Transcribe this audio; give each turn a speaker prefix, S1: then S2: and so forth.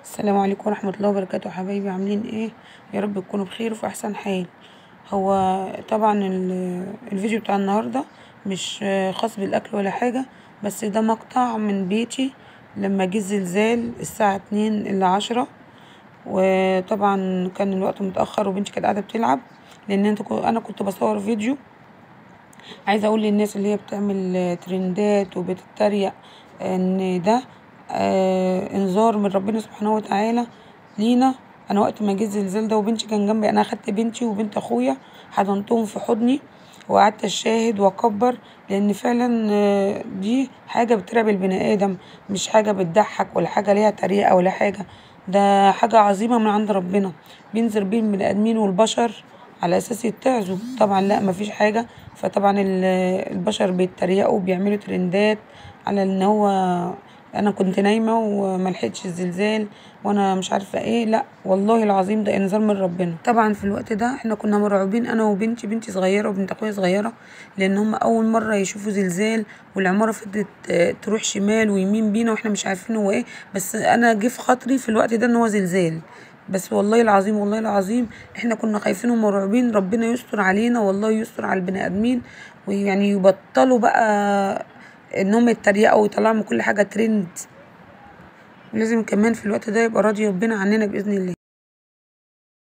S1: السلام عليكم ورحمة الله وبركاته. حبايبي عاملين ايه؟ يا رب تكونوا بخير وفي احسن حال. هو طبعا الفيديو بتاع النهاردة مش خاص بالاكل ولا حاجة، بس ده مقطع من بيتي لما جه الزلزال الساعة 2:10. وطبعا كان الوقت متأخر وبنتي كانت قاعدة بتلعب، لان انا كنت بصور فيديو. عايزة اقول للناس اللي هي بتعمل ترندات وبتتريق ان ده انذار من ربنا سبحانه وتعالى لينا. انا وقت ما جه الزلزال ده وبنتي كان جنبي، انا اخدت بنتي وبنت اخويا حضنتهم في حضني وقعدت اشاهد واكبر، لان فعلا دي حاجه بترعب البني ادم، مش حاجه بتضحك ولا حاجه ليها تريقه ولا حاجه. ده حاجه عظيمه من عند ربنا، بينزل بين البني ادمين والبشر على اساس يتعظوا. طبعا لا، مفيش حاجه. فطبعا البشر بيتريقوا وبيعملوا ترندات على ان هو انا كنت نايمه وملحقتش الزلزال وانا مش عارفه ايه. لا والله العظيم ده انذار من ربنا. طبعا في الوقت ده احنا كنا مرعوبين، انا وبنتي صغيره وبنت اخويا صغيره، لان هم اول مره يشوفوا زلزال، والعماره فضلت تروح شمال ويمين بينا واحنا مش عارفين هو ايه. بس انا جه في خاطري في الوقت ده ان هو زلزال. بس والله العظيم والله العظيم احنا كنا خايفين ومرعوبين. ربنا يستر علينا والله، يستر على البني ادمين، ويعني يبطلوا بقى انهم يتريقوا ويطلعوا من كل حاجه ترند. لازم كمان في الوقت ده يبقى راضي ربنا عننا باذن الله.